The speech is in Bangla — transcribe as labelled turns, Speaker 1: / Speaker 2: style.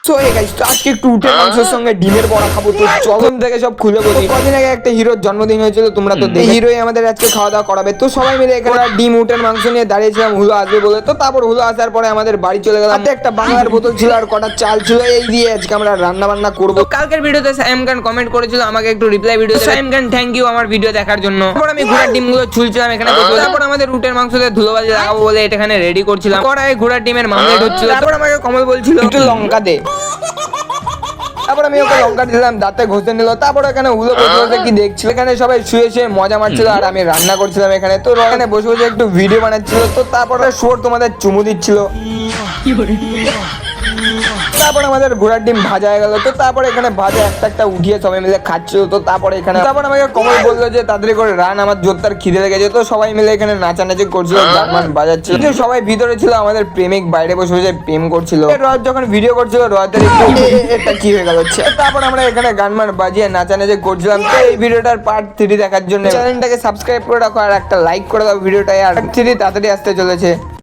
Speaker 1: সো হে গাইস, তো আজকে একটু উটের মাংসের সঙ্গে ডিমের বড়া খাবো। তো চলন থেকে সব খুলে বলি। কদিন আগে একটা হিরোর জন্মদিন হয়েছিল, তোমরা তো দেখে। হিরোই আমাদের আজকে খাওয়া দাওয়া করাবে। তো সবাই মিলে এখানে ডিম উটের মাংস নিয়ে দাঁড়িয়েছিলাম হুলো আসবে বলে। তো তারপর হুলো আসার পরে আমাদের বাড়ি চলে গেলাম। হাতে একটা বাংলার বোতল ছিল আর কটা চাল ছিল, এই দিয়ে আজকে আমরা রান্না বান্না করবো। কালকের ভিডিওতে সাইম খান কমেন্ট করেছিল আমাকে একটু reply video. Saim Khan thank you আমার ভিডিও দেখার জন্য। তারপর আমি ঘোড়ার ডিমগুলো ছুলছিলাম এখানে বসে। তারপর আমাদের উটের মাংসতে ধুলোবালি লাগাবো বলে এটা এখানে রেডি করছিলাম। কড়াই ঘোড়ার ডিমের মামলেট হচ্ছিল। তারপর আমাকে কমল বলছিল একটু লঙ্কা দে। তারপর আমি ওকে লঙ্কা দিলাম, দাঁতে ঘষে নিল। তারপর এখানে হুলো বসে বসে কি দেখছিল, এখানে সবাই শুয়ে শুয়ে মজা মারছিল আর আমি রান্না করছিলাম এখানে। তো এখানে বসে বসে একটু ভিডিও বানাচ্ছিল। তো তারপরে শুয়োর তোমাদের চুমু দিচ্ছিল। তারপর আমাদের ঘোড়ার ডিম ভাজা হয়ে গেল। তো তারপর এখানে ভাজা একটা একটা উঠিয়ে সবাই মিলে খাচ্ছিল। তো তারপরে এখানে আমাকে কমল বললো যে তাড়াতাড়ি করে রান, আমার জোরদার খিদে লেগেছে। তো সবাই মিলে এখানে নাচানাচি করছিল, গান মান বাজাচ্ছিল। কিন্তু সবাই ভিতরে ছিল, আমাদের প্রেমিক বাইরে বসে বসে প্রেম করছিল। রয় যখন ভিডিও করছিল, রয়দের একটু এটা কি হয়ে গেল। তারপর আমরা এখানে গান মান বাজিয়ে নাচানাচি করছিলাম। তো এই ভিডিওটার পার্ট 3 দেখার জন্য চ্যানেলটাকে সাবস্ক্রাইব করে রাখো আর একটা লাইক করে দাও ভিডিওটায়। আর 3 তাড়াতাড়ি আসতে চলেছে।